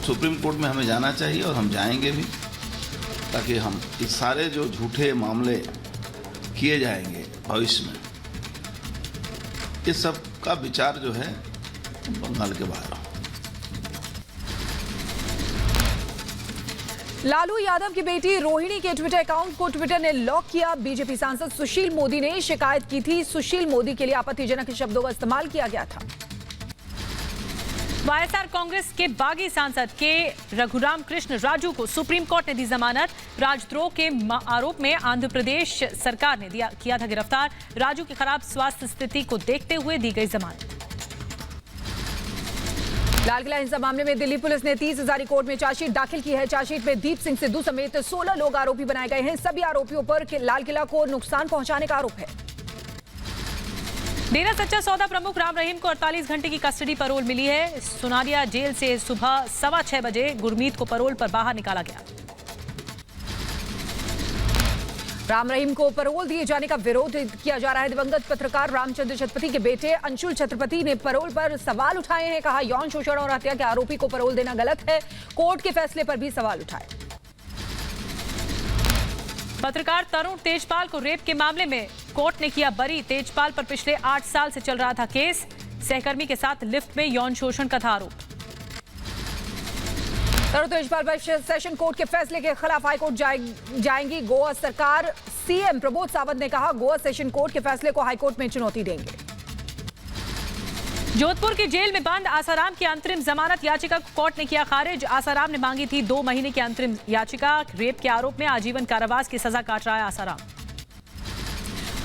सुप्रीम कोर्ट में हमें जाना चाहिए और हम जाएंगे भी, ताकि हम इस सारे जो झूठे मामले किए जाएंगे भविष्य में, इस सब का विचार जो है बंगाल के बाहर हो। लालू यादव की बेटी रोहिणी के ट्विटर अकाउंट को ट्विटर ने लॉक किया। बीजेपी सांसद सुशील मोदी ने शिकायत की थी। सुशील मोदी के लिए आपत्तिजनक शब्दों का इस्तेमाल किया गया था। YSR कांग्रेस के बागी सांसद के रघुराम कृष्ण राजू को सुप्रीम कोर्ट ने दी जमानत। राजद्रोह के आरोप में आंध्र प्रदेश सरकार ने किया था गिरफ्तार। राजू की खराब स्वास्थ्य स्थिति को देखते हुए दी गई जमानत। लाल किला हिंसा मामले में दिल्ली पुलिस ने 30 हजारी कोर्ट में चार्जशीट दाखिल की है। चार्जशीट में दीप सिंह सिद्धू समेत 16 लोग आरोपी बनाए गए हैं। सभी आरोपियों पर लाल किला को नुकसान पहुंचाने का आरोप है। डेरा सच्चा सौदा प्रमुख राम रहीम को 48 घंटे की कस्टडी पैरोल मिली है। सुनारिया जेल से सुबह 6:15 बजे गुरमीत को पैरोल पर बाहर निकाला गया। राम रहीम को पैरोल दिए जाने का विरोध किया जा रहा है। दिवंगत पत्रकार रामचंद्र छत्रपति के बेटे अंशुल छत्रपति ने पैरोल पर सवाल उठाए हैं। कहा यौन शोषण और हत्या के आरोपी को पैरोल देना गलत है। कोर्ट के फैसले पर भी सवाल उठाए। पत्रकार तरुण तेजपाल को रेप के मामले में कोर्ट ने किया बरी। तेजपाल पर पिछले 8 साल से चल रहा था केस। सहकर्मी के साथ लिफ्ट में यौन शोषण का था आरोप। तरुण तेजपाल पर सेशन कोर्ट के फैसले के खिलाफ हाईकोर्ट जाएंगी गोवा सरकार। CM प्रमोद सावंत ने कहा गोवा सेशन कोर्ट के फैसले को हाईकोर्ट में चुनौती देंगे। जोधपुर की जेल में बंद आसाराम की अंतरिम जमानत याचिका को कोर्ट ने किया खारिज। आसाराम ने मांगी थी 2 महीने की अंतरिम याचिका। रेप के आरोप में आजीवन कारावास की सजा काट रहा है आसाराम।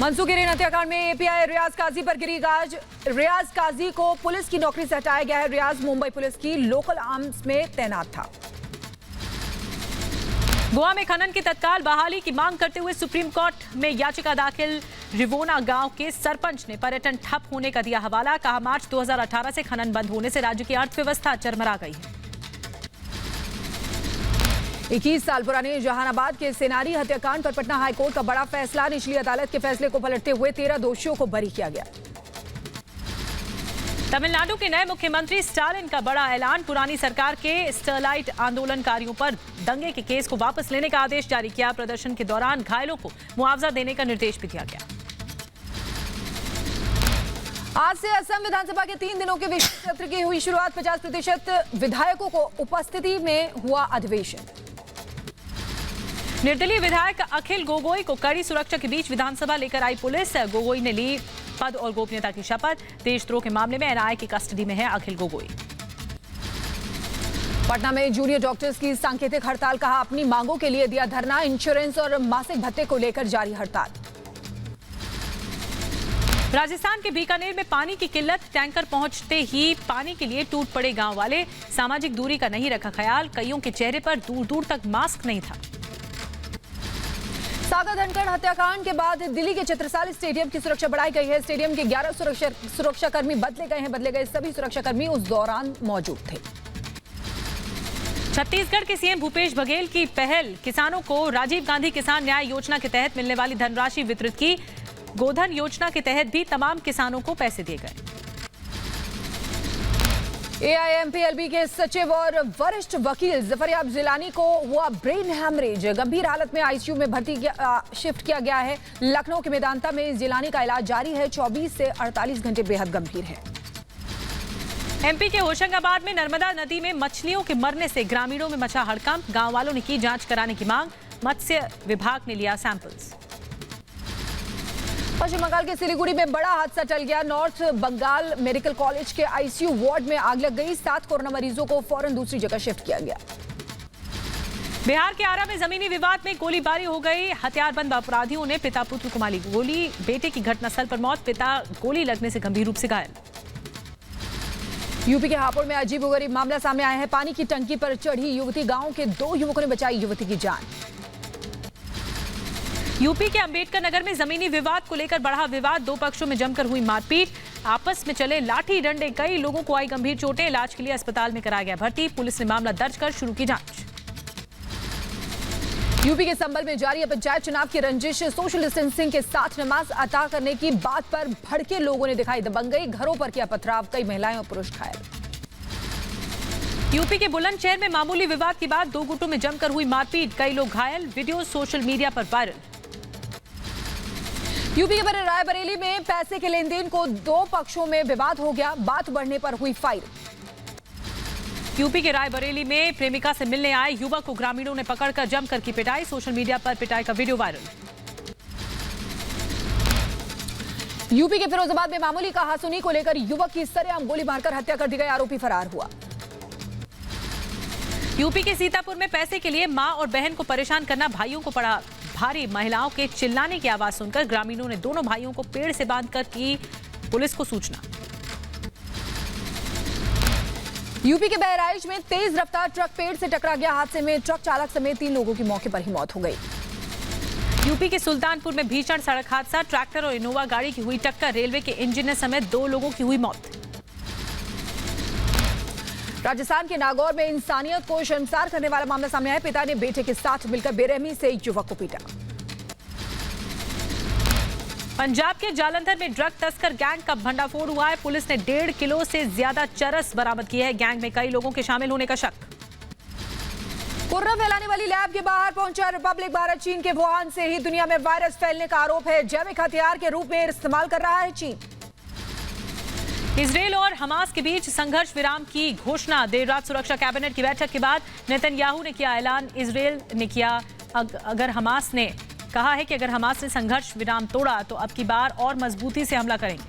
मंसूर हिरेन हत्याकांड में API रियाज काजी पर गिरी गाज। रियाज काजी को पुलिस की नौकरी से हटाया गया है। रियाज मुंबई पुलिस की लोकल आर्म्स में तैनात था। गोवा में खनन की तत्काल बहाली की मांग करते हुए सुप्रीम कोर्ट में याचिका दाखिल। रिवोना गांव के सरपंच ने पर्यटन ठप होने का दिया हवाला। कहा मार्च 2018 से खनन बंद होने से राज्य की अर्थव्यवस्था चरमरा गई है। 21 साल पुराने जहानाबाद के सेनारी हत्याकांड पर पटना हाईकोर्ट का बड़ा फैसला। निचली अदालत के फैसले को पलटते हुए 13 दोषियों को बरी किया गया। तमिलनाडु के नए मुख्यमंत्री स्टालिन का बड़ा ऐलान। पुरानी सरकार के स्टरलाइट आंदोलनकारियों पर दंगे के केस को वापस लेने का आदेश जारी किया। प्रदर्शन के दौरान घायलों को मुआवजा देने का निर्देश भी दिया गया। आज से असम विधानसभा के 3 दिनों के विशेष सत्र की हुई शुरुआत। 50% विधायकों को उपस्थिति में हुआ अधिवेशन। निर्दलीय विधायक अखिल गोगोई को कड़ी सुरक्षा के बीच विधानसभा लेकर आई पुलिस। गोगोई ने ली पद और गोपनीयता की शपथ। देशद्रोह के मामले में एनआईए की कस्टडी में है अखिल गोगोई। पटना में जूनियर डॉक्टर्स की सांकेतिक हड़ताल। कहा अपनी मांगों के लिए दिया धरना। इंश्योरेंस और मासिक भत्ते को लेकर जारी हड़ताल। राजस्थान के बीकानेर में पानी की किल्लत। टैंकर पहुंचते ही पानी के लिए टूट पड़े गांव वाले। सामाजिक दूरी का नहीं रखा ख्याल। कईयों के चेहरे पर दूर दूर तक मास्क नहीं था। सागा धनखड़ हत्याकांड के बाद दिल्ली के चित्रसाल स्टेडियम की सुरक्षा बढ़ाई गई है। स्टेडियम के 11 सुरक्षाकर्मी बदले गए हैं। बदले गए सभी सुरक्षाकर्मी उस दौरान मौजूद थे। छत्तीसगढ़ के सीएम भूपेश बघेल की पहल। किसानों को राजीव गांधी किसान न्याय योजना के तहत मिलने वाली धनराशि वितरित की। गोधन योजना के तहत भी तमाम किसानों को पैसे दिए गए। एआईएमपीएलबी के सचिव और वरिष्ठ वकील जफरयाब जिलानी को हुआ ब्रेन हैमरेज। गंभीर हालत में आईसीयू में शिफ्ट किया गया है। लखनऊ के मेदांता में जिलानी का इलाज जारी है। 24 से 48 घंटे बेहद गंभीर है। एमपी के होशंगाबाद में नर्मदा नदी में मछलियों के मरने से ग्रामीणों में मचा हड़कंप। गांव वालों ने की जांच कराने की मांग। मत्स्य विभाग ने लिया सैंपल्स। पश्चिम बंगाल के सिलीगुड़ी में बड़ा हादसा टल गया। नॉर्थ बंगाल मेडिकल कॉलेज के आईसीयू वार्ड में आग लग गई। 7 कोरोना मरीजों को फौरन दूसरी जगह शिफ्ट किया गया। बिहार के आरा में जमीनी विवाद में गोलीबारी हो गई। हथियारबंद अपराधियों ने पिता पुत्र को मारी गोली। बेटे की घटनास्थल पर मौत। पिता गोली लगने से गंभीर रूप से घायल। यूपी के हापुड़ में अजीबोगरीब मामला सामने आया है। पानी की टंकी पर चढ़ी युवती। गांव के 2 युवकों ने बचाई युवती की जान। यूपी के अंबेडकर नगर में जमीनी विवाद को लेकर बढ़ा विवाद। 2 पक्षों में जमकर हुई मारपीट। आपस में चले लाठी डंडे। कई लोगों को आई गंभीर चोटें। इलाज के लिए अस्पताल में कराया गया भर्ती। पुलिस ने मामला दर्ज कर शुरू की जांच। यूपी के संभल में जारी है पंचायत चुनाव की रंजिश। सोशल डिस्टेंसिंग के साथ नमाज अता करने की बात पर भड़के लोगों ने दिखाई दबंगई। घरों पर किया पथराव। कई महिलाएं और पुरुष घायल। यूपी के बुलंदशहर में मामूली विवाद के बाद 2 गुटों में जमकर हुई मारपीट। कई लोग घायल। वीडियो सोशल मीडिया पर वायरल। यूपी के रायबरेली में पैसे के लेन देन को 2 पक्षों में विवाद हो गया। बात बढ़ने पर हुई फायरिंग। यूपी के रायबरेली में प्रेमिका से मिलने आए युवक को ग्रामीणों ने पकड़कर जमकर की पिटाई। सोशल मीडिया पर पिटाई का वीडियो वायरल। यूपी के फिरोजाबाद में मामूली कहासुनी को लेकर युवक की सरेआम गोली मारकर हत्या कर दी गई। आरोपी फरार हुआ। यूपी के सीतापुर में पैसे के लिए मां और बहन को परेशान करना भाइयों को पड़ा भारी। महिलाओं के चिल्लाने की आवाज सुनकर ग्रामीणों ने दोनों भाइयों को पेड़ से बांधकर की पुलिस को सूचना। यूपी के बहराइच में तेज रफ्तार ट्रक पेड़ से टकरा गया। हादसे में ट्रक चालक समेत 3 लोगों की मौके पर ही मौत हो गई। यूपी के सुल्तानपुर में भीषण सड़क हादसा। ट्रैक्टर और इनोवा गाड़ी की हुई टक्कर। रेलवे के इंजीनियर समेत 2 लोगों की हुई मौत। राजस्थान के नागौर में इंसानियत को शर्मसार करने वाला मामला सामने आया। पिता ने बेटे के साथ मिलकर बेरहमी से युवक को पीटा। पंजाब के जालंधर में ड्रग तस्कर गैंग का भंडाफोड़ हुआ है। पुलिस ने 1.5 किलो से ज्यादा चरस बरामद किया है। गैंग में कई लोगों के शामिल होने का शक। कोरोना फैलाने वाली लैब के बाहर पहुंचा रिपब्लिक भारत। चीन के वुहान से ही दुनिया में वायरस फैलने का आरोप है। जैविक हथियार के रूप में इस्तेमाल कर रहा है चीन। इजरायल और हमास के बीच संघर्ष विराम की घोषणा। देर रात सुरक्षा कैबिनेट की बैठक के बाद नेतन्याहू ने किया ऐलान। इजरायल ने किया अगर हमास ने कहा है कि अगर हमास ने संघर्ष विराम तोड़ा तो अब की बार और मजबूती से हमला करेंगे।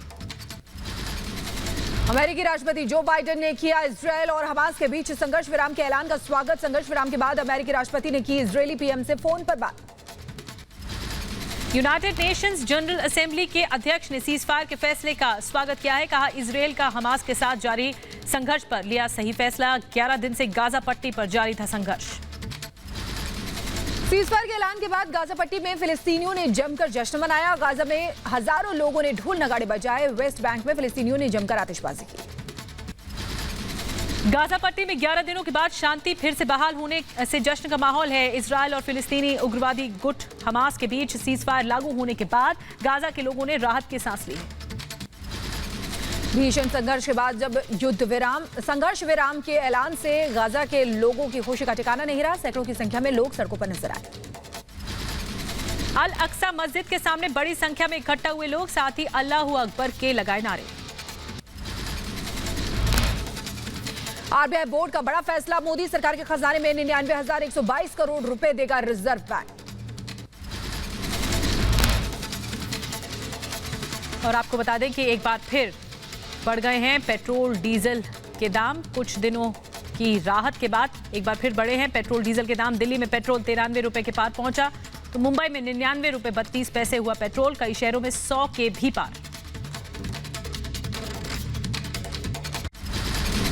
अमेरिकी राष्ट्रपति जो बाइडेन ने किया इजरायल और हमास के बीच संघर्ष विराम के ऐलान का स्वागत। संघर्ष विराम के बाद अमेरिकी राष्ट्रपति ने की इजरायली पीएम से फोन पर बात। यूनाइटेड नेशंस जनरल असेंबली के अध्यक्ष ने सीजफायर के फैसले का स्वागत किया है। कहा इजरायल का हमास के साथ जारी संघर्ष पर लिया सही फैसला। 11 दिन से गाजा पट्टी पर जारी था संघर्ष। सीजफायर के ऐलान के बाद गाजा पट्टी में फिलिस्तीनियों ने जमकर जश्न मनाया। गाजा में हजारों लोगों ने ढोल नगाड़े बजाए। वेस्ट बैंक में फिलिस्तीनियों ने जमकर आतिशबाजी की। गाजा पट्टी में 11 दिनों के बाद शांति फिर से बहाल होने से जश्न का माहौल है। इजरायल और फिलिस्तीनी उग्रवादी गुट हमास के बीच सीजफायर लागू होने के बाद गाजा के लोगों ने राहत की सांस ली है। भीषण संघर्ष के बाद जब संघर्ष विराम के ऐलान से गाजा के लोगों की खुशी का ठिकाना नहीं रहा। सैकड़ों की संख्या में लोग सड़कों पर नजर आए। अल अक्सा मस्जिद के सामने बड़ी संख्या में इकट्ठा हुए लोग, साथ ही अल्लाहू अकबर के लगाए नारे। आरबीआई बोर्ड का बड़ा फैसला। मोदी सरकार के खजाने में 99,122 करोड़ रुपए देगा रिजर्व बैंक। और आपको बता दें कि एक बार फिर बढ़ गए हैं पेट्रोल डीजल के दाम। कुछ दिनों की राहत के बाद एक बार फिर बढ़े हैं पेट्रोल डीजल के दाम। दिल्ली में पेट्रोल 93 रुपए के पार पहुंचा, तो मुंबई में 99 रुपए 32 पैसे हुआ पेट्रोल। कई शहरों में 100 के भी पार।